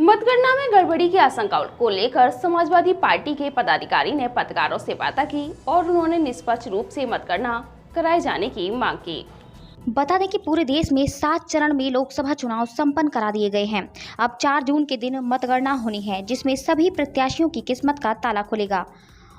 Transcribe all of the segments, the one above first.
मतगणना में गड़बड़ी की आशंकाओं को लेकर समाजवादी पार्टी के पदाधिकारी ने पत्रकारों से वार्ता की और उन्होंने निष्पक्ष रूप से मतगणना कराए जाने की मांग की। बता दें कि पूरे देश में 7 चरण में लोकसभा चुनाव संपन्न करा दिए गए हैं। अब 4 जून के दिन मतगणना होनी है, जिसमें सभी प्रत्याशियों की किस्मत का ताला खुलेगा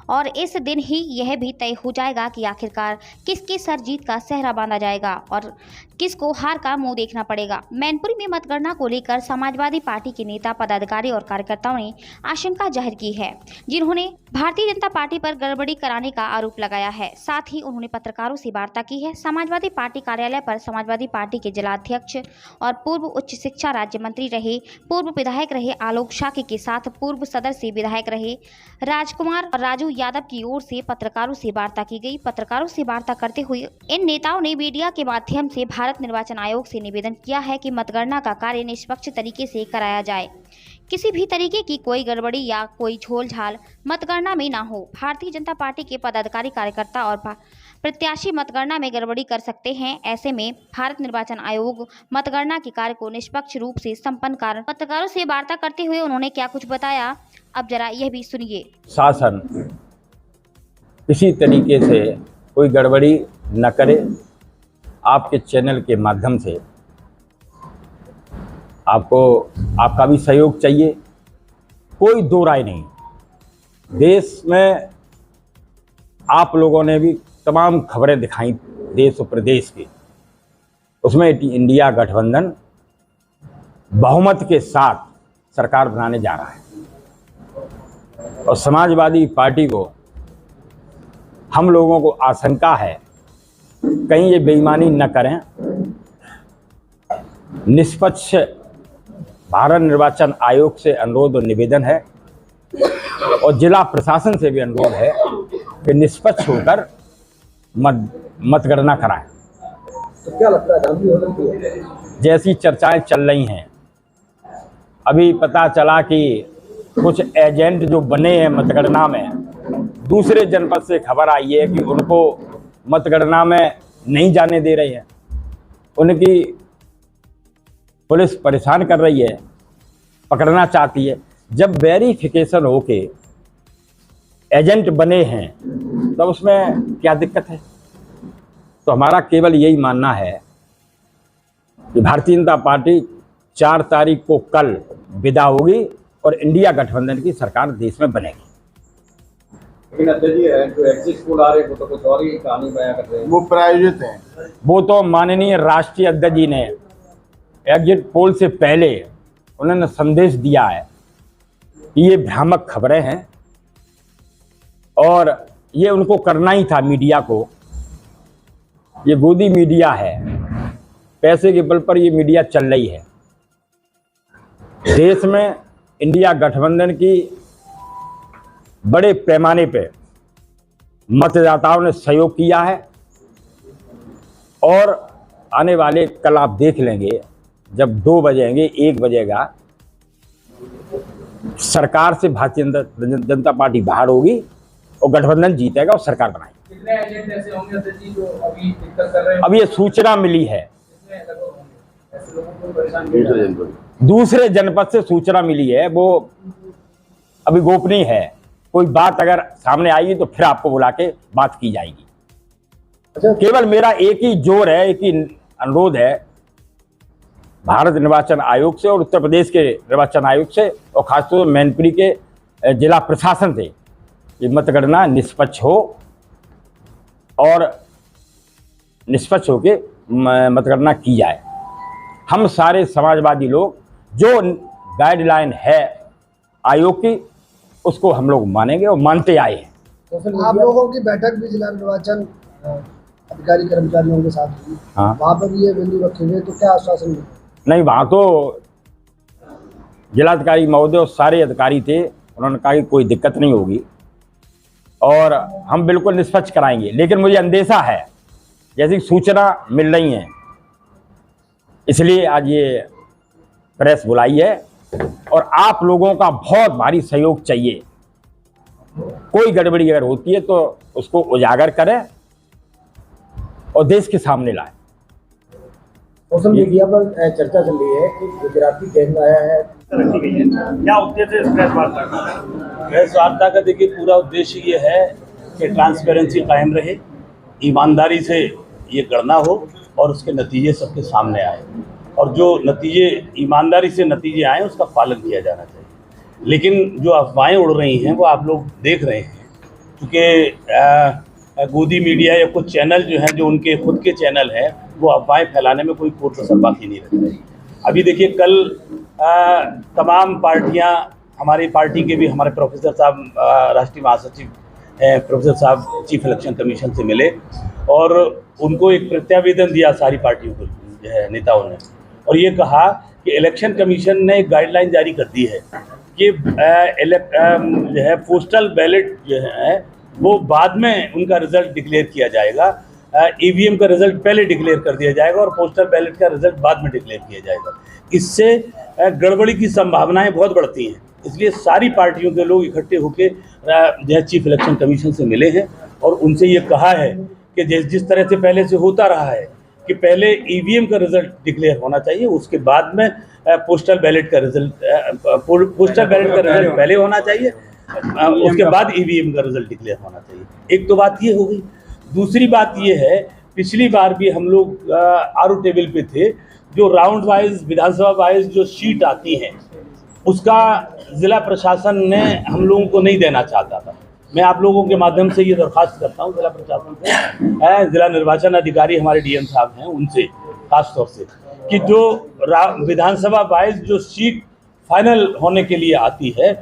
और इस दिन ही यह भी तय हो जाएगा कि आखिरकार किसके सर जीत का सेहरा बांधा जाएगा और किसको हार का मुंह देखना पड़ेगा। मैनपुरी में मतगणना को लेकर समाजवादी पार्टी के नेता, पदाधिकारी और कार्यकर्ताओं ने आशंका जाहिर की है, जिन्होंने भारतीय जनता पार्टी पर गड़बड़ी कराने का आरोप लगाया है। साथ ही उन्होंने पत्रकारों से वार्ता की है। समाजवादी पार्टी कार्यालय पर समाजवादी पार्टी के जिलाध्यक्ष और पूर्व उच्च शिक्षा राज्य मंत्री रहे, पूर्व विधायक रहे आलोक शाक्य के साथ पूर्व सदस्य विधायक रहे राजकुमार और राजू यादव की ओर से पत्रकारों से वार्ता की गई। पत्रकारों से वार्ता करते हुए इन नेताओं ने मीडिया के माध्यम से भारत निर्वाचन आयोग से निवेदन किया है कि मतगणना का कार्य निष्पक्ष तरीके से कराया जाए, किसी भी तरीके की कोई गड़बड़ी या कोई झोल-झाल मतगणना में ना हो। भारतीय जनता पार्टी के पदाधिकारी, कार्यकर्ता और प्रत्याशी मतगणना में गड़बड़ी कर सकते हैं। ऐसे में भारत निर्वाचन आयोग मतगणना के कार्य को निष्पक्ष रूप से संपन्न कर। पत्रकारों से वार्ता करते हुए उन्होंने क्या कुछ बताया, अब जरा यह भी सुनिए। शासन किसी तरीके से कोई गड़बड़ी न करे, आपके चैनल के माध्यम से आपको आपका भी सहयोग चाहिए। कोई दो राय नहीं, देश में आप लोगों ने भी तमाम खबरें दिखाई देश और प्रदेश की, उसमें इंडिया गठबंधन बहुमत के साथ सरकार बनाने जा रहा है और समाजवादी पार्टी को हम लोगों को आशंका है कहीं ये बेईमानी न करें। निष्पक्ष भारत निर्वाचन आयोग से अनुरोध और निवेदन है और जिला प्रशासन से भी अनुरोध है कि निष्पक्ष होकर मतगणना कराएं। तो क्या लगता है, जैसी चर्चाएं चल रही हैं, अभी पता चला कि कुछ एजेंट जो बने हैं मतगणना में, दूसरे जनपद से खबर आई है कि उनको मतगणना में नहीं जाने दे रही है, उनकी पुलिस परेशान कर रही है, पकड़ना चाहती है। जब वेरिफिकेशन होके एजेंट बने हैं तब उसमें क्या दिक्कत है? तो हमारा केवल यही मानना है कि भारतीय जनता पार्टी 4 तारीख को कल विदा होगी और इंडिया गठबंधन की सरकार देश में बनेगी। लेकिन अध्यक्ष जी है जो एग्जिट पोल आ रहे हैं वो तो कुछ और ही कहानी बयां कर रहे हैं, वो प्रायोजित हैं। वो तो माननीय राष्ट्रीय अध्यक्ष जी ने एग्जिट पोल से पहले उन्होंने संदेश दिया है कि ये भ्रामक खबरें हैं और ये उनको करना ही था। मीडिया को, ये गोदी मीडिया है, पैसे के बल पर ये मीडिया चल रही है। देश में इंडिया गठबंधन की बड़े पैमाने पे मतदाताओं ने सहयोग किया है और आने वाले कल आप देख लेंगे, जब 2 बजेंगे 1 बजेगा, सरकार से भारतीय जनता पार्टी बाहर होगी और गठबंधन जीतेगा और सरकार बनाएगी। कितने एजेंट ऐसे होंगे अध्यक्ष जी जो अभी दिक्कत कर रहे हैं? अब ये सूचना मिली है, दूसरे जनपद से सूचना मिली है, वो अभी गोपनीय है। कोई बात अगर सामने आएगी तो फिर आपको बुला के बात की जाएगी। अच्छा, केवल मेरा एक ही जोर है, एक ही अनुरोध है भारत निर्वाचन आयोग से और उत्तर प्रदेश के निर्वाचन आयोग से और खासतौर से मैनपुरी के जिला प्रशासन से कि मतगणना निष्पक्ष हो और निष्पक्ष होकर मतगणना की जाए। हम सारे समाजवादी लोग जो गाइडलाइन है आयोग की उसको हम लोग मानेंगे और मानते आए हैं। आप लोगों की बैठक भी जिला निर्वाचन अधिकारी कर्मचारियों के साथ हुई, हाँ, वहाँ पर ये बिंदु रखे हुए, तो क्या आश्वासन मिला? नहीं, वहाँ तो जिलाधिकारी महोदय और सारे अधिकारी थे, उन्होंने कहा कि कोई दिक्कत नहीं होगी और हम बिल्कुल निष्पक्ष कराएंगे। लेकिन मुझे अंदेशा है, जैसी सूचना मिल रही है, इसलिए आज ये प्रेस बुलाई है और आप लोगों का बहुत भारी सहयोग चाहिए। कोई गड़बड़ी अगर होती है तो उसको उजागर करें और देश के सामने लाएं। सोशल मीडिया पर चर्चा चल रही है कि गुजराती गैंग आया है वार्ता रखी गई है, क्या उद्देश्य है इस प्रेस वार्ता का? प्रेस वार्ता का देखिए पूरा उद्देश्य ये है कि ट्रांसपेरेंसी कायम रहे, ईमानदारी से ये गणना हो और उसके नतीजे सबके सामने आए, और जो नतीजे ईमानदारी से नतीजे आए उसका पालन किया जाना चाहिए। लेकिन जो अफवाहें उड़ रही हैं वो आप लोग देख रहे हैं, क्योंकि गोदी मीडिया या कुछ चैनल जो हैं, जो उनके खुद के चैनल हैं, वो अफवाहें फैलाने में कोई कसर बाकी नहीं रख रही। अभी देखिए कल तमाम पार्टियां, हमारी पार्टी के भी हमारे प्रोफेसर साहब राष्ट्रीय महासचिव प्रोफेसर साहब चीफ इलेक्शन कमीशन से मिले और उनको एक प्रत्यावेदन दिया सारी पार्टियों को, जो है नेताओं ने, और ये कहा कि इलेक्शन कमीशन ने एक गाइडलाइन जारी कर दी है कि जो है पोस्टल बैलेट जो है वो बाद में उनका रिजल्ट डिक्लेयर किया जाएगा, ईवीएम का रिजल्ट पहले डिक्लेयर कर दिया जाएगा और पोस्टल बैलेट का रिजल्ट बाद में डिक्लेयर किया जाएगा। इससे गड़बड़ी की संभावनाएं बहुत बढ़ती हैं, इसलिए सारी पार्टियों के लोग इकट्ठे होकर जो है चीफ इलेक्शन कमीशन से मिले हैं और उनसे ये कहा है कि जिस तरह से पहले से होता रहा है कि पहले ईवीएम का रिजल्ट डिक्लेयर होना चाहिए, उसके बाद में पोस्टल बैलेट का रिजल्ट पहले होना चाहिए, उसके बाद ईवीएम का रिजल्ट डिक्लेयर होना चाहिए। एक तो बात ये हो गई। दूसरी बात ये है, पिछली बार भी हम लोग आरओ टेबल पे थे, जो राउंड वाइज विधानसभा वाइज जो सीट आती हैं उसका जिला प्रशासन ने हम लोगों को नहीं देना चाहता था। मैं आप लोगों के माध्यम से ये दरख्वास्त करता हूँ जिला प्रशासन से, जिला निर्वाचन अधिकारी हमारे डीएम साहब हैं उनसे खास तौर से, कि जो विधानसभा वाइज जो सीट फाइनल होने के लिए आती है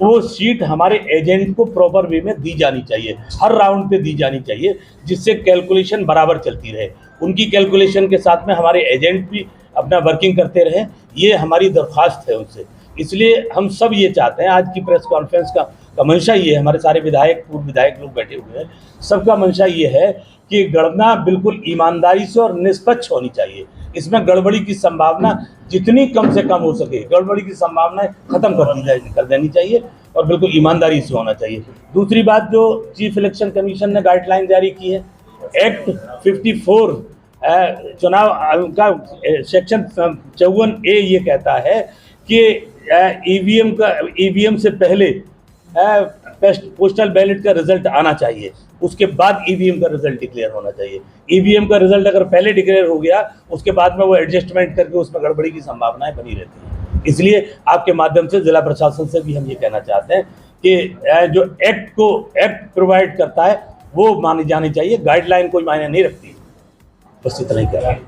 वो सीट हमारे एजेंट को प्रॉपर वे में दी जानी चाहिए, हर राउंड पे दी जानी चाहिए, जिससे कैलकुलेशन बराबर चलती रहे। उनकी कैलकुलेशन के साथ में हमारे एजेंट भी अपना वर्किंग करते रहे, ये हमारी दरख्वास्त है उनसे। इसलिए हम सब ये चाहते हैं, आज की प्रेस कॉन्फ्रेंस का मंशा ये है, हमारे सारे विधायक पूर्व विधायक लोग बैठे हुए हैं, सबका मंशा ये है कि गणना बिल्कुल ईमानदारी से और निष्पक्ष होनी चाहिए। इसमें गड़बड़ी की संभावना जितनी कम से कम हो सके, गड़बड़ी की संभावनाएं खत्म कर देनी चाहिए और बिल्कुल ईमानदारी से होना चाहिए। दूसरी बात, जो चीफ इलेक्शन कमीशन ने गाइडलाइन जारी की है, एक्ट 54 चुनाव का सेक्शन 54A ये कहता है कि ईवीएम से पहले पोस्टल बैलेट का रिजल्ट आना चाहिए, उसके बाद ईवीएम का रिजल्ट डिक्लेयर होना चाहिए। ईवीएम का रिजल्ट अगर पहले डिक्लेयर हो गया, उसके बाद में वो एडजस्टमेंट करके उसमें गड़बड़ी की संभावनाएं बनी रहती हैं। इसलिए आपके माध्यम से जिला प्रशासन से भी हम ये कहना चाहते हैं कि जो एक्ट प्रोवाइड करता है वो मानी जानी चाहिए, गाइडलाइन कोई मायने नहीं रखती। बस इतना ही कह रहा है।